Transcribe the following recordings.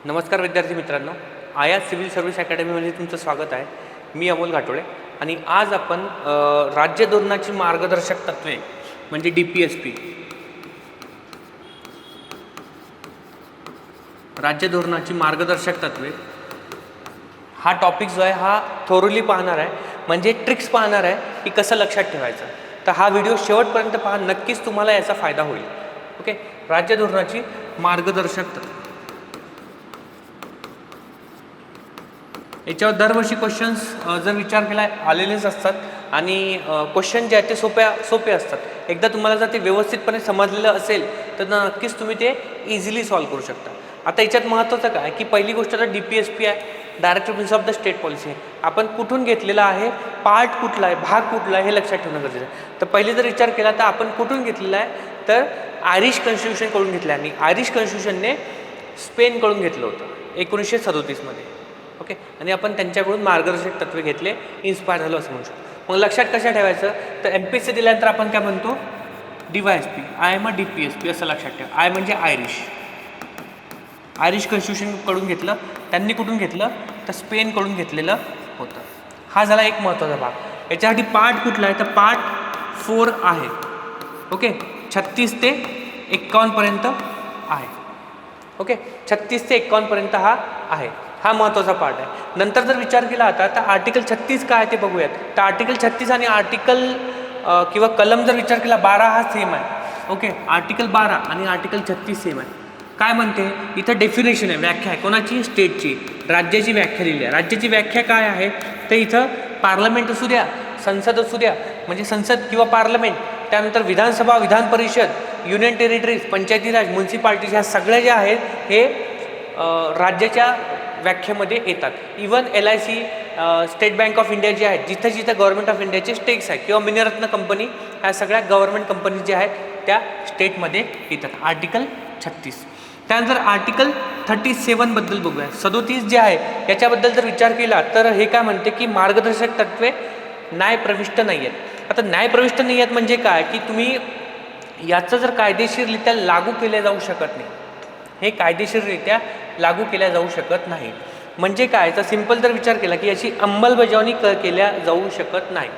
नमस्कार विद्यार्थी मित्रांनो, आया सिव्हिल सर्व्हिस अकॅडमीमध्ये तुमचं स्वागत आहे. मी अमोल घाटोळे आणि आज आपण राज्य धोरणाची मार्गदर्शक तत्त्वे म्हणजे DPSP, राज्य धोरणाची मार्गदर्शक तत्त्वे हा टॉपिक जो आहे हा थोरली पाहणार आहे, म्हणजे ट्रिक्स पाहणार आहे की कसं लक्षात ठेवायचं. तर हा व्हिडिओ शेवटपर्यंत पहा, नक्कीच तुम्हाला याचा फायदा होईल. ओके, राज्य धोरणाची मार्गदर्शक तत्त्वे याच्यावर दरवर्षी क्वेश्चन्स जर विचार केला आलेलेच असतात आणि क्वेश्चन जे आहेत ते सोपे असतात. एकदा तुम्हाला जर ते व्यवस्थितपणे समजलेलं असेल तर नक्कीच तुम्ही ते इझिली सॉल्व्ह करू शकता. आता याच्यात महत्त्वाचं काय की पहिली गोष्ट तर DPSP आहे, director principle of the state policy आहे. आपण कुठून घेतलेला आहे, पार्ट कुठला आहे, भाग कुठला आहे हे लक्षात ठेवणं गरजेचं आहे. तर पहिले जर विचार केला तर आपण कुठून घेतलेला आहे तर आयरिश कॉन्स्टिट्यूशनकडून घेतलं आहे आणि आयरिश कॉन्स्टिट्यूशनने स्पेनकडून घेतलं होतं 1937 मध्ये. ओके, आणि आपण त्यांच्याकडून मार्गदर्शक तत्त्वे घेतले, इन्स्पायर झालो असं म्हणू शकतो. मग लक्षात कशा ठेवायचं तर MPSC दिल्यानंतर आपण काय म्हणतो DYSP, आय मग DPSP असं लक्षात ठेवा. आय म्हणजे आयरिश कॉन्स्टिट्यूशनकडून घेतलं, त्यांनी कुठून घेतलं तर स्पेनकडून घेतलेलं होतं. हा झाला एक महत्त्वाचा भाग. याच्यासाठी पार्ट कुठला आहे तर पार्ट 4 आहे. ओके, 36 ते 51 पर्यंत आहे. ओके, 36 ते 51 पर्यंत हा आहे. हा महत्त्वाचा पार्ट आहे. नंतर जर विचार केला आता तर आर्टिकल 36 काय ते बघूयात. तर आर्टिकल 36 आणि आर्टिकल किंवा कलम जर विचार केला 12 हा सेम आहे. ओके, आर्टिकल 12 आणि आर्टिकल 36 सेम आहे. काय म्हणते इथं डेफिनेशन आहे, व्याख्या आहे कोणाची, स्टेटची, राज्याची व्याख्या दिली आहे. राज्याची व्याख्या काय आहे तर इथं पार्लमेंट असू द्या, संसद असू द्या, म्हणजे संसद किंवा पार्लमेंट, त्यानंतर विधानसभा, विधान परिषद, युनियन टेरिटरीज, पंचायती राज, म्युन्सिपाल्टीज, ह्या सगळ्या ज्या आहेत हे राज्याच्या व्याख्येमध्ये येतात. Even LIC, state bank of India जे आहेत, जिथं जिथं गव्हर्नमेंट ऑफ इंडियाचे स्टेक्स आहेत किंवा मिनीरत्न कंपनी, ह्या सगळ्या गव्हर्नमेंट कंपनी ज्या आहेत त्या स्टेटमध्ये येतात. आर्टिकल 36. त्यानंतर आर्टिकल 37 बद्दल बघूया. 37 जे आहे याच्याबद्दल जर विचार केला तर हे काय म्हणते की मार्गदर्शक तत्त्वे न्यायप्रविष्ट नाही आहेत. आता न्यायप्रविष्ट नाही आहेत म्हणजे काय की तुम्ही याचं जर कायदेशीररित्या लागू केले जाऊ शकत नाही, हे कायदेशीररित्या लागू केल्या जाऊ शकत नाही. म्हणजे काय तर सिंपल जर विचार केला की याची अंमलबजावणी केल्या जाऊ शकत नाही.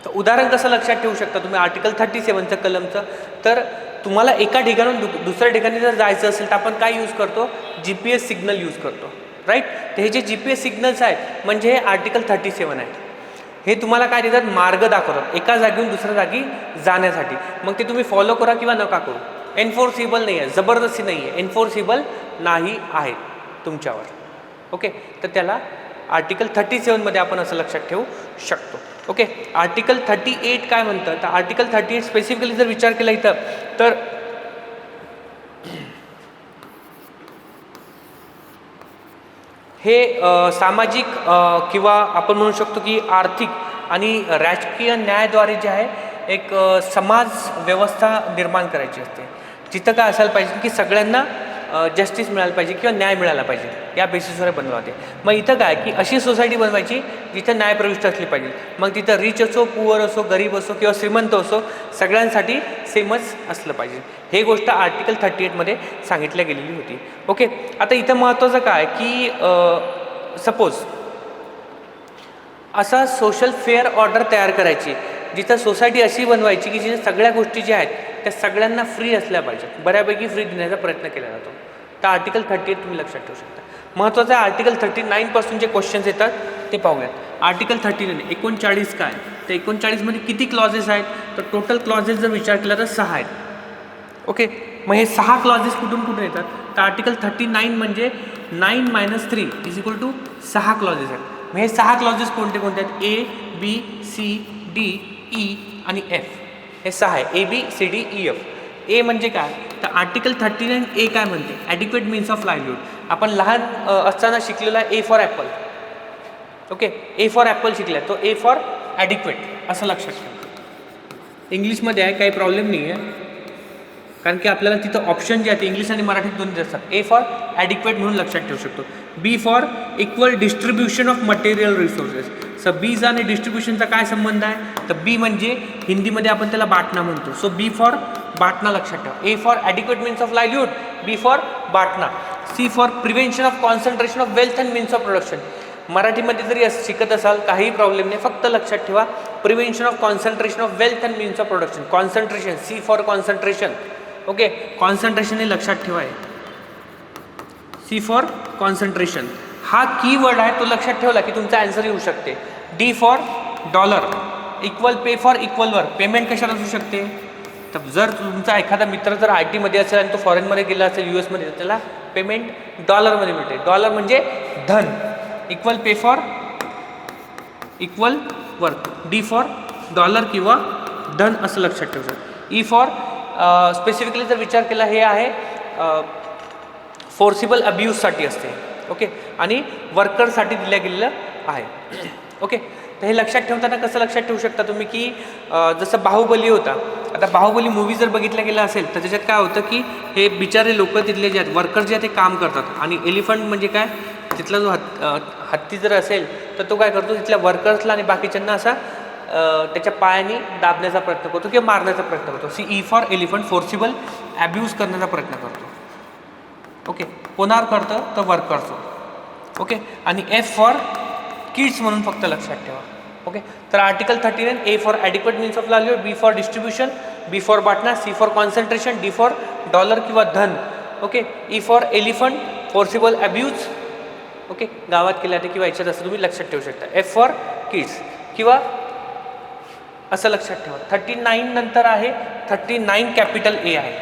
तर उदाहरण कसं लक्षात ठेवू शकता तुम्ही आर्टिकल 37चं कलमचं, तर तुम्हाला एका ठिकाणून दुसऱ्या ठिकाणी जर जायचं असेल तर आपण काय यूज करतो, GPS सिग्नल यूज करतो, राईट. तर हे जे GPS सिग्नल्स आहेत म्हणजे हे आर्टिकल 37 आहे. हे तुम्हाला काय देतात, मार्ग दाखवतात एका जागेहून दुसऱ्या जागी जाण्यासाठी. मग ते तुम्ही फॉलो करा किंवा नका करू. एन्फोर्सिबल नाही आहे, जबरदस्ती नाही आहे, एन्फोर्सिबल नाही आहे तुमच्यावर. ओके, तर त्याला आर्टिकल 37 मध्ये आपण असं लक्षात ठेवू शकतो. ओके, आर्टिकल 38 काय म्हणतं तर आर्टिकल 38 स्पेसिफिकली जर विचार केला इथं तर हे सामाजिक किंवा आपण म्हणू शकतो की आर्थिक आणि राजकीय न्यायाद्वारे जे आहे एक समाज व्यवस्था निर्माण करायची असते, जिथं काय असायला पाहिजे की सगळ्यांना जस्टिस मिळायला पाहिजे किंवा न्याय मिळाला पाहिजे, या बेसिसवर बनवाते. मग इथं काय की अशी सोसायटी बनवायची जिथं न्यायप्रविष्ट असली पाहिजे. मग तिथं रिच असो, पुअर असो, गरीब असो किंवा श्रीमंत असो, सगळ्यांसाठी सेमच असलं पाहिजे. हे गोष्ट आर्टिकल 38 मध्ये सांगितल्या गेलेली होती. ओके, आता इथं महत्त्वाचं काय की सपोज असा सोशल फेअर ऑर्डर तयार करायची, जिथं सोसायटी अशी बनवायची की जिथे सगळ्या गोष्टी ज्या आहेत त्या सगळ्यांना फ्री असल्या पाहिजेत, बऱ्यापैकी फ्री देण्याचा प्रयत्न केला जातो. तर आर्टिकल 38 तुम्ही लक्षात ठेवू शकता. महत्त्वाचं आहे आर्टिकल 39 पासून जे क्वेश्चन्स येतात ते पाहूयात. आर्टिकल 39 39 काय तर 39 मध्ये किती क्लॉजेस आहेत तर टोटल क्लॉजेस जर विचार केला तर 6 आहेत. ओके, मग हे 6 क्लॉजेस कुठून कुठे येतात तर आर्टिकल 39 म्हणजे 9 - 3 = 6 क्लॉजेस आहेत. मग हे 6 क्लॉजेस कोणते कोणते आहेत, A, B, C, D, E आणि F. हे 6 आहे, A, B, C, D, E, F. ए म्हणजे काय तर आर्टिकल 39A काय म्हणते, ॲडिक्वेट मीन्स ऑफ लाईव्हलीहूड. आपण लहान असताना शिकलेला A for Apple. Okay, A for Apple शिकला, तो A फॉर ॲडिक्वेट असं लक्षात ठेवा. इंग्लिशमध्ये आहे, काही प्रॉब्लेम नाही आहे, कारण की आपल्याला तिथं ऑप्शन जे आहेत इंग्लिश आणि मराठीत दोन्ही असतात. A फॉर ॲडिक्वेट म्हणून लक्षात ठेवू शकतो. B for equal distribution of material resources. So बीचा आणि डिस्ट्रीब्युशनचा काय संबंध आहे तर बी म्हणजे हिंदीमध्ये आपण त्याला बाटना म्हणतो. सो B फॉर बाटना लक्षात ठेवा. A for adequate means of livelihood, B for बाटना. C for prevention of concentration of wealth and means of production. मराठीमध्ये जरी शिकत असाल काहीही प्रॉब्लेम नाही, फक्त लक्षात ठेवा prevention of concentration of wealth and means of production. Concentration, C for concentration. Okay, concentration हे लक्षात ठेवा आहे, सी फॉर कॉन्सन्ट्रेशन. हा कीवर्ड आहे, तो लक्षात ठेवला की तुमचा आन्सर येऊ शकते. D for dollar, equal pay for equal work. Payment कशाला असू शकते, तर जर तुमचा एखादा मित्र जर आय टीमध्ये असेल आणि तो फॉरेनमध्ये गेला असेल, US मध्ये, त्याला पेमेंट डॉलरमध्ये मिळते. डॉलर म्हणजे धन. Equal pay for equal work, D for dollar किंवा धन असं लक्षात ठेवू शकतो. ई फॉर स्पेसिफिकली जर विचार केला, हे आहे फोर्सिबल अब्यूजसाठी असते. ओके, आणि वर्करसाठी दिल्या गेलेलं आहे. ओके, तर हे लक्षात ठेवताना कसं लक्षात ठेवू शकता तुम्ही की जसं बाहुबली होता, आता बाहुबली मूवी जर बघितला गेला असेल तर त्याच्यात काय होतं की हे बिचारे लोक तिथले जे आहेत वर्कर जे आहेत ते काम करतात, आणि एलिफंट म्हणजे काय, तिथला जो हत्ती जर असेल तर तो काय करतो, तिथल्या वर्कर्सला आणि बाकीच्यांना असा त्याच्या पायाने दाबण्याचा प्रयत्न करतो किंवा मारण्याचा प्रयत्न करतो. C E for elephant, forcible abuse करण्याचा प्रयत्न करतो. ओके, कोणावर करतं तर वर्कर्स. ओके, आणि एफ फॉर किड्स म्हणून फक्त लक्षात ठेवा. ओके, तर article 39 A for adequate means of livelihood, B for distribution, B for बाटना, C for concentration, D for dollar किंवा धन. Okay, E for elephant, forcible abuse. Okay, गावात केल्या ते किंवा याच्यात असं तुम्ही लक्षात ठेवू शकता. एफ फॉर किड्स किंवा असं लक्षात ठेवा. 39 नंतर आहे 39 कॅपिटल ए आहे.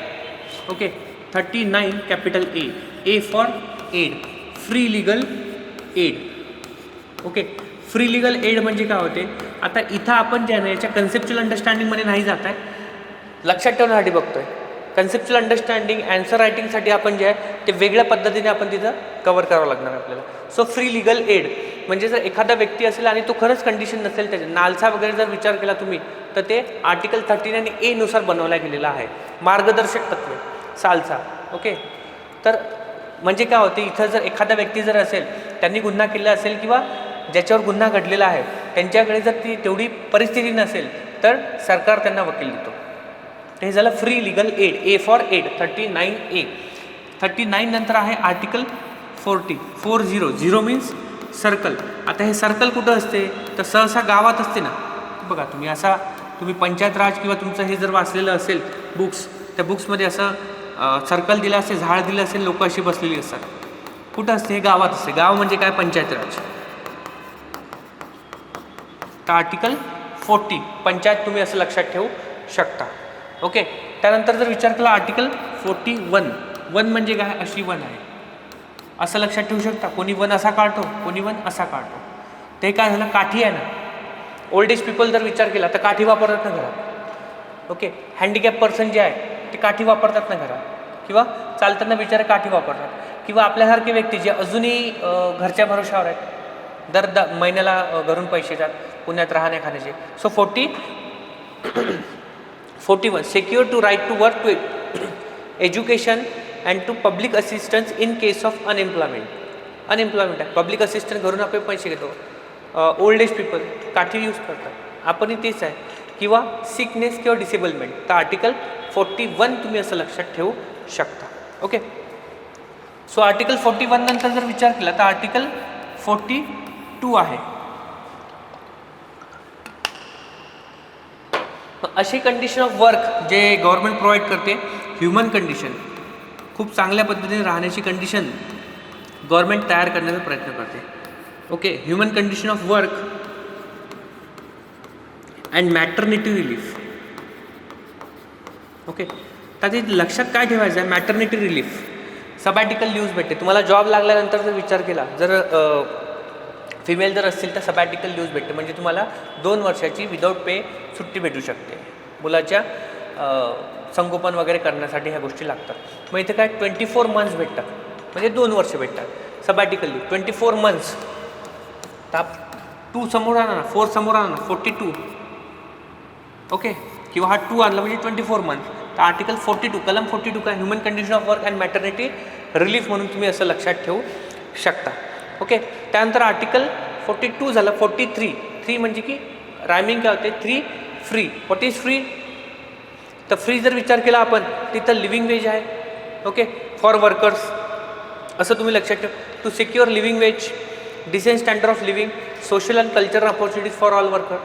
Okay, 39 capital A. A for aid, free legal aid. Okay, free legal aid म्हणजे काय होते, आता इथं आपण जे आहे ना याच्या कन्सेप्च्युअल अंडरस्टँडिंगमध्ये नाही जात आहे, लक्षात ठेवण्यासाठी बघतोय. कन्सेप्च्युअल अंडरस्टँडिंग, आन्सर रायटिंगसाठी आपण जे आहे ते वेगळ्या पद्धतीने आपण तिथं कव्हर करावं लागणार आपल्याला. सो फ्री लिगल एड म्हणजे जर एखादा व्यक्ती असेल आणि तो खरंच कंडिशन नसेल, त्याच्या नालसा वगैरे जर विचार केला तुम्ही, तर ते आर्टिकल 39 ए नुसार बनवला गेलेला आहे. मार्गदर्शक तत्त्वे, सालसा. ओके, तर म्हणजे काय होते, इथं जर एखादा व्यक्ती जर असेल, त्यांनी गुन्हा केला असेल किंवा ज्याच्यावर गुन्हा घडलेला आहे त्यांच्याकडे जर ती तेवढी परिस्थिती नसेल तर सरकार त्यांना वकील देतो. हे झालं free legal aid. A for aid, 39 A. 39 नंतर आहे आर्टिकल 40. 40, 0 means circle. आता हे सर्कल कुठं असते, तर सहसा गावात असते ना. बघा तुम्ही असा, तुम्ही पंचायत राज किंवा तुमचं हे जर वाचलेलं असेल बुक्स, त्या बुक्समध्ये असं सर्कल दिलं असेल, झाड दिलं असेल, लोक अशी बसलेली असतात. कुठं असते, हे गावात असते. गाव म्हणजे काय, पंचायत राज. तर आर्टिकल 40 पंचायत तुम्ही असं लक्षात ठेवू शकता. ओके, त्यानंतर जर विचार केला आर्टिकल 41. वन म्हणजे काय, अशी वन आहे असं लक्षात ठेवू शकता. कोणी वन असा काढतो, कोणी वन असा काढतो. ते काय झालं, काठी आहे ना. ओल्ड एज पीपल जर विचार केला तर काठी वापरतात ना घरात. ओके, हँडिकॅप पर्सन जे आहे ते काठी वापरतात ना घरात, किंवा चालताना बिचारे काठी वापरतात. किंवा आपल्यासारखे व्यक्ती जे अजूनही घरच्या भरोशावर आहेत, दर महिन्याला घरून पैसे येतात पुण्यात राहण्या खाण्याचे. So 41 secure to right to work, to education and to public assistance in case of unemployment. Unemployment आहे, पब्लिक असिस्टन्स घरून आपण पैसे घेतो. ओल्ड एज पीपल काठी यूज करतात, आपणही तेच आहे. किंवा सिकनेस किंवा डिसेबलमेंट. तर आर्टिकल 41 तुम्ही असं लक्षात ठेवू शकता. ओके, सो आर्टिकल 41 नंतर जर विचार केला तर आर्टिकल 42 आहे. अशी कंडिशन ऑफ वर्क जे गव्हर्नमेंट प्रोव्हाइड करते, ह्युमन कंडिशन, खूप चांगल्या पद्धतीने राहण्याची कंडिशन गव्हर्नमेंट तयार करण्याचा प्रयत्न करते. Okay, human condition of work and maternity relief. Okay, तर ते लक्षात काय ठेवायचं आहे, मॅटर्निटी रिलीफ, सबॅटिकल लीव्ज भेटते तुम्हाला. जॉब लागल्यानंतर जर विचार केला, जर फिमेल जर असतील तर सबॅटिकल लीव्ज भेटते, म्हणजे तुम्हाला 2 वर्षाची विदाऊट पे सुट्टी भेटू शकते. मुलाच्या संगोपन वगैरे करण्यासाठी ह्या गोष्टी लागतात. मग इथे काय 24 मंथ्स भेटतात, म्हणजे 2 वर्ष भेटतात सबॅटिकल लीव्ह. 24 मंथ्स. तर 2 समोर आणा ना, 4 समोर आणा ना, 42. ओके, किंवा हा 2 आणला म्हणजे 24 मंथ. तर आर्टिकल 42 कलम 42 काय, human condition of work and maternity relief म्हणून तुम्ही असं लक्षात ठेवू शकता. ओके, त्यानंतर आर्टिकल 42 झालं. 43 म्हणजे की रायमिंग काय होते, 3 फ्री. व्हॉट इज फ्री, तर फ्री जर विचार केला आपण तिथं लिव्हिंग वेज आहे. Okay, for workers. असं तुम्ही लक्षात ठेवा. To secure living wage, decent standard of living, social and cultural opportunities for all worker.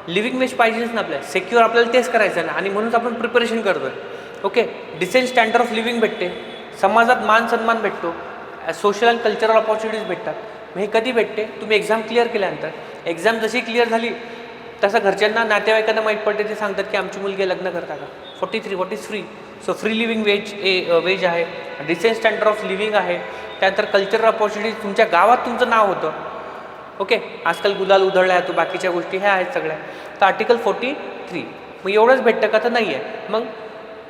Living wage पाहिजेच ना आपल्याला, सिक्युअर आपल्याला तेच करायचं ना, आणि म्हणूनच आपण प्रिपरेशन करतो आहे. Okay, decent standard of living भेटते, समाजात मान सन्मान भेटतो, सोशल अँड कल्चरल अपॉर्च्युनिटीज भेटतात. मग हे कधी भेटते? तुम्ही एक्झाम क्लिअर केल्यानंतर. एक्झाम जशी क्लिअर झाली तसं घरच्यांना, नातेवाईकांना माहीत पडते, ते सांगतात की आमची मुलगी लग्न करता का. 43 what is free? So free living wage आहे, डिसेंट स्टँडर्ड ऑफ लिव्हिंग आहे, त्यानंतर कल्चरल अपॉर्च्युनिटीज, तुमच्या गावात तुमचं नाव होतं. ओके, आजकाल गुलाल उधळला आहे तो, बाकीच्या गोष्टी ह्या आहेत सगळ्या. तर आर्टिकल 43. मग एवढंच भेटतं का? तर नाही आहे. मग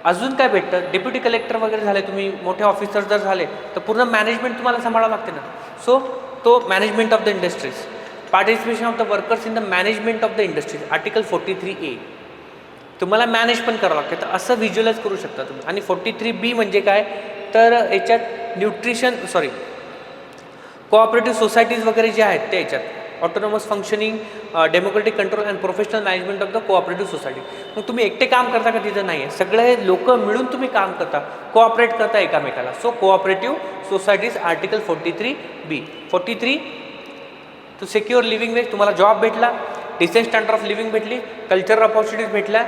अजून काय भेटतं? डेप्युटी कलेक्टर वगैरे झाले, तुम्ही मोठे ऑफिसर जर झाले तर पूर्ण मॅनेजमेंट तुम्हाला सांभाळावं लागते ना. सो तो management of the industries, participation of the workers in the management of the industries, article 43A. तुम्हाला मॅनेज पण करावं लागतं. तर असं व्हिज्युअलाइज करू शकता तुम्ही. आणि 43B म्हणजे काय? तर याच्यात कोऑपरेटिव्ह सोसायटीज वगैरे जे आहेत ते याच्यात autonomous functioning, democratic control and professional management of the cooperative society. मग तुम्ही एकटे काम करता का? तिथं नाही आहे, सगळे लोक मिळून तुम्ही काम करता, कोऑपरेट करता एकामेकाला. So cooperative societies, article 43B. 43 to secure living wage, तुम्हाला जॉब भेटला, डिसेंट स्टँडर्ड ऑफ लिव्हिंग भेटली, कल्चरल अपॉर्च्युनिटीज भेटल्या.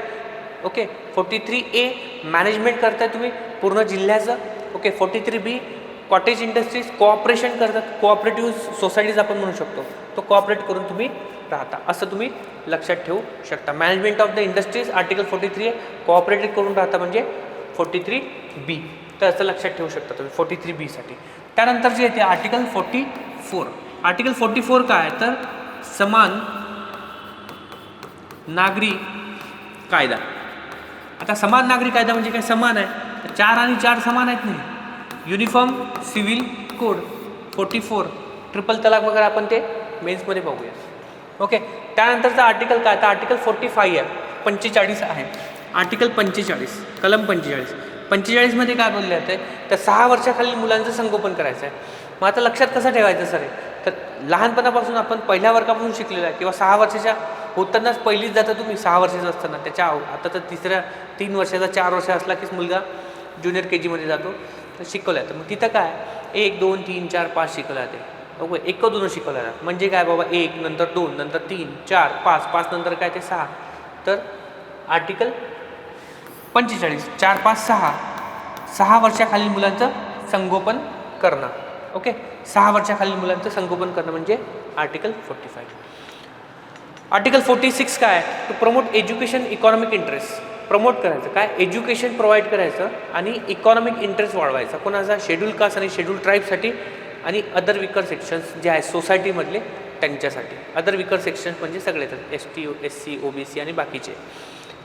ओके, 43A मॅनेजमेंट करताय तुम्ही पूर्ण जिल्ह्याचं. Okay, 43B cottage industries, cooperation करतात, कोऑपरेटिव्ह सोसायटीज आपण म्हणू शकतो, तो कोऑपरेट करून तुम्ही राहता, असं तुम्ही लक्षात ठेवू शकता. Management of the industries, article 43A, cooperative करून राहता म्हणजे 43B. तर असं लक्षात ठेवू शकता तुम्ही 43B. त्यानंतर जे येते आर्टिकल 44. आर्टिकल 44 काय? तर समान नागरी कायदा. आता समान नागरी कायदा म्हणजे काय? समान आहे, 4 आणि 4 समान आहेत नाही. युनिफॉर्म सिव्हिल कोड 44, ट्रिपल तलाक वगैरे आपण ते मेन्समध्ये बघूया. ओके, त्यानंतरचं आर्टिकल काय? तर आर्टिकल 45 आहे, 45 आहे. आर्टिकल 45, कलम 45मध्ये काय बोलले जाते? तर 6 वर्षाखालील मुलांचं संगोपन करायचं आहे. मग आता लक्षात कसं ठेवायचं सर? तर लहानपणापासून आपण पहिल्या वर्गापासून शिकलेलं आहे, किंवा 6 वर्षाच्या होतानाच पहिलीच जाता तुम्ही 6 वर्षाचं असताना. त्याच्या आता तर 3 वर्षाचा 4 वर्ष असला कीच मुलगा ज्युनियर KGमध्ये जातो. तर शिकवलं जातं. मग तिथं काय 1, 2, 3, 4, 5 शिकवलं जाते. ओके, 1, 2 शिकवलं जातं. म्हणजे काय बाबा, 1 नंतर 2 नंतर 3 4 5 5 नंतर काय ते 6. तर आर्टिकल 45 4 5 6 वर्षाखालील मुलांचं संगोपन करणं. ओके, 6 वर्षाखालील मुलांचं संगोपन करणं म्हणजे आर्टिकल 45. आर्टिकल 46 काय? To promote education economic interest. Promote करायचं काय? एज्युकेशन प्रोव्हाइड करायचं आणि इकॉनॉमिक इंटरेस्ट वाढवायचा. कोणाचा? शेड्यूल कास्ट आणि शेड्यूल ट्राईबसाठी, आणि अदर विकर सेक्शन्स जे आहेत सोसायटीमधले त्यांच्यासाठी. अदर विकर सेक्शन्स म्हणजे सगळेच, ST SC OBC आणि बाकीचे.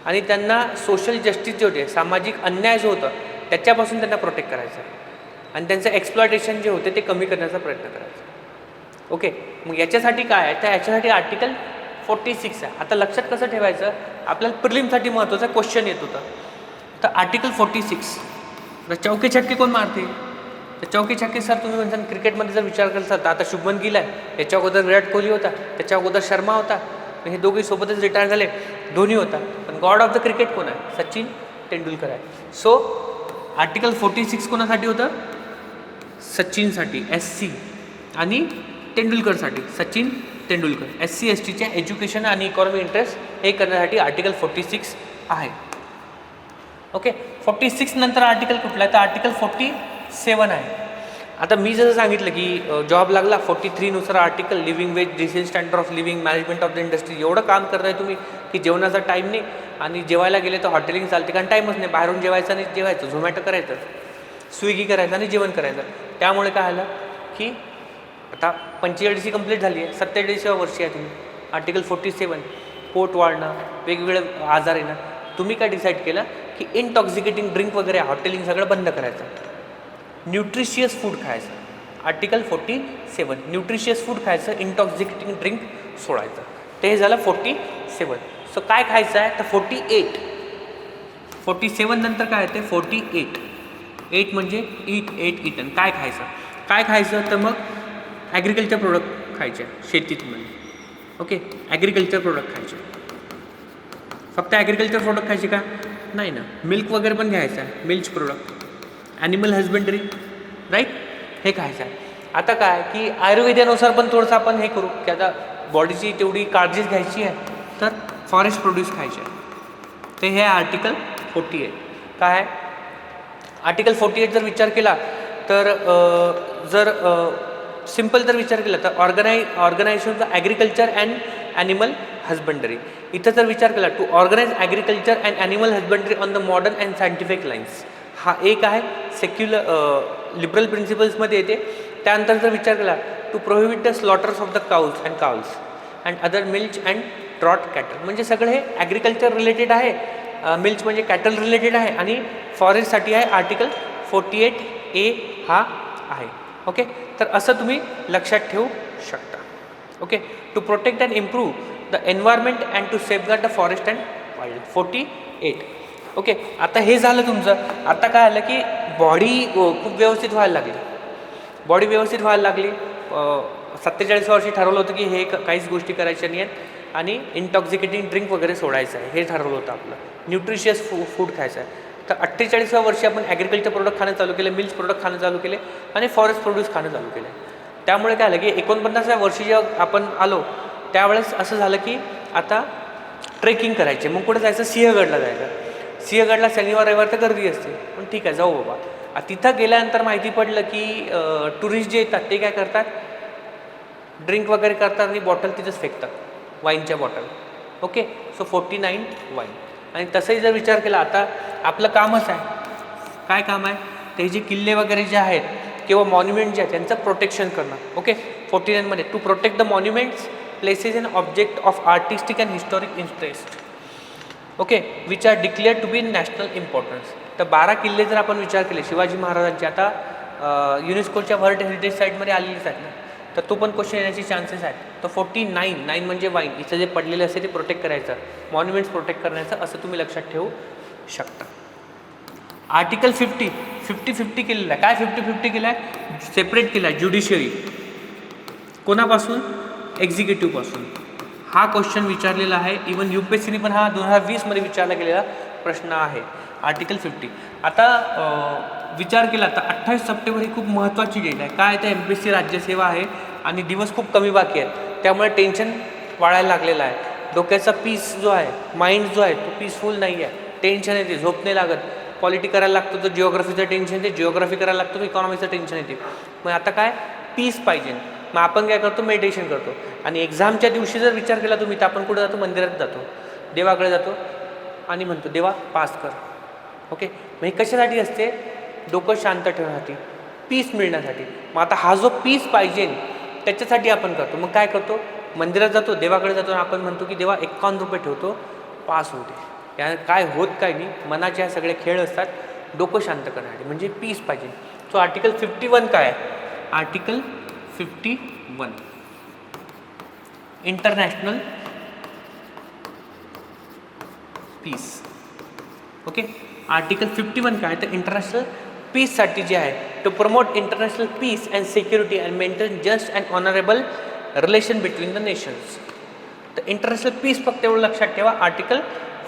आणि त्यांना सोशल जस्टिस जे होते, सामाजिक अन्याय जो होता त्याच्यापासून त्यांना प्रोटेक्ट करायचं, आणि त्यांचं एक्सप्लॉयटेशन जे होते ते कमी करण्याचा प्रयत्न करायचा. ओके, मग याच्यासाठी काय आहे? तर याच्यासाठी आर्टिकल 46 आहे. आता लक्षात कसं ठेवायचं? आपल्याला प्रिलिमसाठी महत्त्वाचा क्वेश्चन येत होता. तर आर्टिकल 46, तर चौके छक्के कोण मारते? तर चौके छक्के सर तुम्ही म्हणता क्रिकेटमध्ये जर विचार करता तर आता शुभमन गिल आहे, त्याच्या अगोदर विराट कोहली होता, त्याच्या अगोदर शर्मा होता, हे दोघे सोबतच रिटायर झाले, धोनी होता. पण गॉड ऑफ द क्रिकेट कोण आहे? सचिन तेंडुलकर आहे. सो आर्टिकल 46 कोणासाठी होतं? सचिनसाठी, SC, आणि तेंडुलकरसाठी, सचिन तेंडुलकर. SC STच्या एज्युकेशन आणि इकॉनॉमिक इंटरेस्ट हे करण्यासाठी आर्टिकल 46 आहे. ओके, 46 नंतर आर्टिकल कुठला आहे? तर आर्टिकल 47 आहे. आता मी जसं सांगितलं की जॉब लागला, 43नुसार article living wage, decent standard of living, management of the industry, एवढं काम करताय तुम्ही की जेवणाचा टाईम नाही, आणि जेवायला गेले तर हॉटेलिंग चालते, कारण टाईमच नाही. बाहेरून जेवायचं आणि जेवायचं, झोमॅटो करायचं, स्विगी करायचं आणि जेवण करायचं. त्यामुळे काय आलं की आता 45 कंप्लीट झाली आहे, 47व्या वर्षी आहे तुम्ही. आर्टिकल 47, पोट वाढणं, वेगवेगळे आजार येणं. तुम्ही काय डिसाईड केलं की इनटॉक्सिकेटिंग ड्रिंक वगैरे, हॉटेलिंग सगळं बंद करायचं, न्यूट्रिशियस फूड खायचं. आर्टिकल 47, न्यूट्रिशियस फूड खायचं, इनटॉक्सिकेटिंग ड्रिंक सोडायचं. ते हे झालं 47. सो काय खायचं आहे? तर 47 नंतर काय येते? 48 म्हणजे ईटन. काय खायचं? तर मग ॲग्रिकल्चर प्रोडक्ट खायचे, शेतीतमध्ये. ओके, ॲग्रिकल्चर प्रोडक्ट खायचे. फक्त ॲग्रिकल्चर प्रोडक्ट खायचे का? नाही ना, मिल्क वगैरे पण घ्यायचं आहे, milk product, animal husbandry, right. हे खायचं आहे. आता काय की आयुर्वेदानुसार पण थोडंसं आपण हे करू की आता बॉडीची तेवढी काळजीच घ्यायची आहे तर फॉरेस्ट प्रोड्यूस खायचे आहे. ते हे आर्टिकल 48. काय आहे आर्टिकल 48 जर विचार केला तर जर सिम्पल जर विचार केला तर organisation of the agriculture and animal husbandry. इथं जर विचार केला to organise agriculture and animal husbandry on the modern and scientific lines. हा एक आहे लिबरल प्रिन्सिपल्समध्ये येते. त्यानंतर जर विचार केला to prohibit the slaughters of the cows and other milch and draught cattle. म्हणजे सगळं हे ॲग्रिकल्चर रिलेटेड आहे. मिल्च म्हणजे कॅटल रिलेटेड आहे आणि फॉरेस्टसाठी आहे आर्टिकल 48A हा आहे. ओके, तर असं तुम्ही लक्षात ठेवू शकता. Okay, to protect and improve the environment and to safeguard the forest and wild 48. Okay, आता हे झालं तुमचं. आता काय आलं की बॉडी खूप व्यवस्थित व्हायला लागली. बॉडी व्यवस्थित व्हायला लागली. 47 वर्षी ठरवलं होतं की हे काहीच गोष्टी करायच्या नाही आहेत आणि इंटॉक्झिकेटिंग ड्रिंक वगैरे सोडायचं आहे हे ठरवलं होतं आपलं. न्यूट्रिशियस फूड खायचं आहे. तर 48व्या वर्षी आपण ॲग्रिकल्चर प्रोडक्ट खाणं चालू केले, मिल्क प्रोडक्ट खाणं चालू केले आणि फॉरेस्ट प्रोड्यूस खाणं चालू केले. त्यामुळे काय झालं की 49व्या वर्षी जेव्हा आपण आलो त्यावेळेस असं झालं की आता ट्रेकिंग करायचे. मग कुठे जायचं, सिंहगडला जायचं. सिंहगडला शनिवार रविवार तर गर्दी असते, पण ठीक आहे जाऊ बाबा. तिथं गेल्यानंतर माहिती पडलं की टुरिस्ट जे येतात ते काय करतात, ड्रिंक वगैरे करतात आणि बॉटल तिथंच फेकतात, वाईनच्या बॉटल. Okay, so 49 wine. आणि तसंही जर विचार केला आता आपलं कामच आहे, काय काम आहे, ते जे किल्ले वगैरे जे आहेत किंवा मॉन्युमेंट जे आहेत त्यांचं प्रोटेक्शन करणं. ओके, 49मध्ये to protect the monuments, places and object of artistic and historic interest. Okay, which are declare to be national importance. तर 12 किल्ले जर आपण विचार केले शिवाजी महाराजांचे, आता युनेस्कोच्या वर्ल्ड हेरिटेज साईटमध्ये आलेलेच आहेत ना, तर तो पण क्वेश्चन येण्याचे चान्सेस आहेत. तर 49 म्हणजे वाईन, इथं जे पडलेलं असेल ते प्रोटेक्ट करायचं, मॉन्युमेंट्स प्रोटेक्ट करण्याचं, असं तुम्ही लक्षात ठेवू शकता. आर्टिकल 50 केलेलं आहे. काय 50 केलं आहे, सेपरेट केलं आहे ज्युडिशियरी कोणापासून, एक्झिक्युटिव्हपासून. हा क्वेश्चन विचारलेला आहे. इवन UPSCने पण हा 2020मध्ये विचारला गेलेला प्रश्न आहे. आर्टिकल 50. आता विचार केला तर 28 सप्टेंबर ही खूप महत्त्वाची डेट आहे. काय, तर MPSC राज्यसेवा आहे आणि दिवस खूप कमी बाकी आहेत, त्यामुळे टेन्शन वाढायला लागलेलं आहे. डोक्याचा पीस जो आहे, माइंड जो आहे तो पीसफुल नाही आहे. टेन्शन येते, झोप नाही लागत. पॉलिटी करायला लागतो तर जिओग्राफीचं टेन्शन येते, जिओग्राफी करायला लागतो तर इकॉनॉमीचं टेन्शन येते. मग आता काय, पीस पाहिजे. मग आपण काय करतो, मेडिटेशन करतो. आणि एक्झामच्या दिवशी जर विचार केला तुम्ही तर आपण कुठं जातो, मंदिरात जातो, देवाकडे जातो आणि म्हणतो देवा पास कर. ओके, मग हे कशासाठी असते, डोकं शांत ठेवण्यासाठी, पीस मिळण्यासाठी. मग आता हा जो पीस पाहिजे त्याच्यासाठी आपण करतो. मग काय करतो, मंदिरात जातो, देवाकडे जातो आणि आपण म्हणतो की देवा 51 रुपये ठेवतो, पास होते. या काय होत काय नाही, मनाचे ह्या सगळे खेळ असतात, डोकं शांत करण्यासाठी, म्हणजे पीस पाहिजे. सो आर्टिकल 51 काय आहे, article 51 international peace. Okay, article 51 काय, तर इंटरनॅशनल पीससाठी जे आहे, to promote international peace and security and maintain just and honourable relation between the nations. तर इंटरनॅशनल पीस फक्त एवढं लक्षात ठेवा, आर्टिकल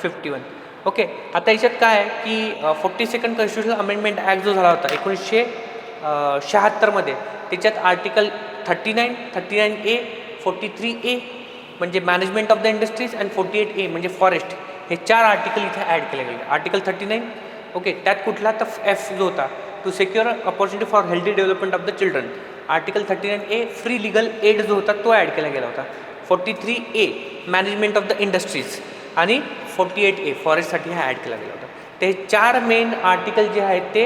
51. ओके, आता याच्यात काय आहे की 42nd कॉन्स्टिट्युशनल अमेंडमेंट ॲक्ट जो झाला होता 1976मध्ये, त्याच्यात आर्टिकल 39A, 43A म्हणजे management of the industries and 48A म्हणजे फॉरेस्ट, हे 4 आर्टिकल इथे ॲड केले गेले. आर्टिकल 39, ओके, त्यात कुठला, तर F जो होता, to secure opportunity for healthy development of the children. Article 39A free legal aid जो होता तो ॲड केला गेला होता. 43A management of the industries आणि 48A फॉरेस्टसाठी हा ॲड केला गेला होता. ते 4 मेन आर्टिकल जे आहेत ते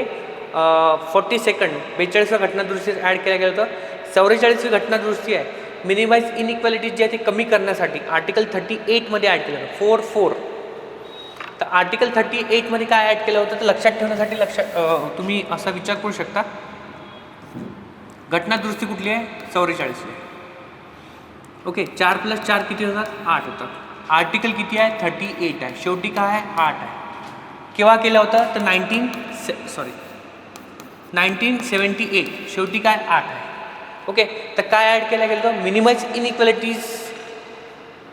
42व्या घटनादुरुस्तीत ॲड केलं गेलं होतं. 44वी घटनादुरुस्ती आहे, मिनिमाइज इनइक्वॅलिटीज जे आहे ते कमी करण्यासाठी आर्टिकल 38मध्ये ॲड केलं होतं, 44. तर आर्टिकल 38मध्ये काय ॲड केलं होतं तर लक्षात ठेवण्यासाठी तुम्ही असा विचार करू शकता, घटनादुरुस्ती कुठली आहे, 44वी. ओके, 4 + 4 किती होतात, 8 होतात. आर्टिकल किती आहे, 38 आहे. शेवटी काय आहे, 8 आहे. केव्हा केलं होतं तर 1978. शेवटी काय, 8 आहे. ओके, तर काय ॲड केलं गेलं होतं, minimize inequalities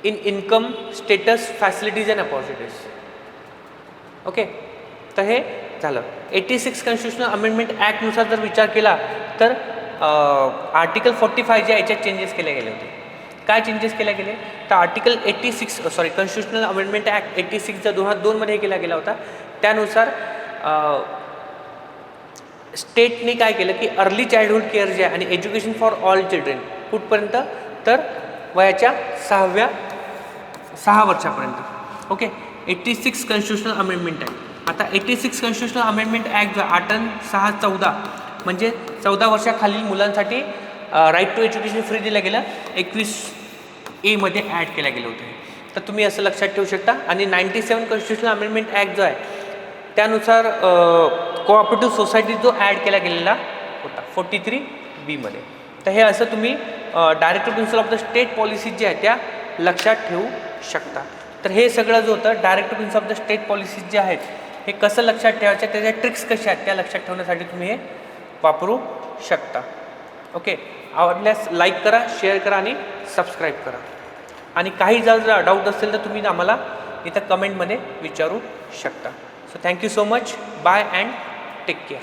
in income, status, facilities and opportunities. Okay, तर हे झालं. 86 कॉन्स्टिट्युशनल अमेंडमेंट ॲक्टनुसार जर विचार केला तर आर्टिकल 45 जे याच्यात चेंजेस केले गेले होते. काय चेंजेस केले गेले तर आर्टिकल 86 कॉन्स्टिट्युशनल अमेंडमेंट ॲक्ट 86 जो 2002 केला गेला होता. त्यानुसार स्टेटने काय केलं की अर्ली चाइल्डहूड केअर जे आहे आणि एज्युकेशन फॉर ऑल चिल्ड्रेन कुठपर्यंत तर वयाच्या 6 वर्षापर्यंत. ओके. 86 constitutional amendment act. आता 86 कॉन्स्टिट्युशनल अमेंडमेंट ॲक्ट जो 8 आणि 6 14 म्हणजे 14 वर्षाखालील मुलांसाठी राईट टू एज्युकेशन फ्री दिलं गेलं. 21A मध्ये ॲड केलं गेलं होतं. तर तुम्ही असं लक्षात ठेवू शकता. आणि 97 कॉन्स्टिट्युशनल अमेंडमेंट ॲक्ट जो आहे त्यानुसार कोऑपरेटिव्ह सोसायटी जो ॲड केला गेलेला होता 43B मध्ये. तर हे असं तुम्ही director principle of the state policies ज्या आहेत त्या लक्षात ठेवू शकता. तर हे सगळं जो होतं director principle of the state policies जे आहेत हे कसं लक्षात ठेवायचं त्याच्या ट्रिक्स कशा आहेत त्या लक्षात ठेवण्यासाठी तुम्ही हे वापरू शकता. ओके. आवडल्यास लाईक करा, शेअर करा आणि सबस्क्राईब करा. आणि काही जर डाऊट असेल तर तुम्ही आम्हाला इथं कमेंटमध्ये विचारू शकता. So thank you so much. Bye and take care.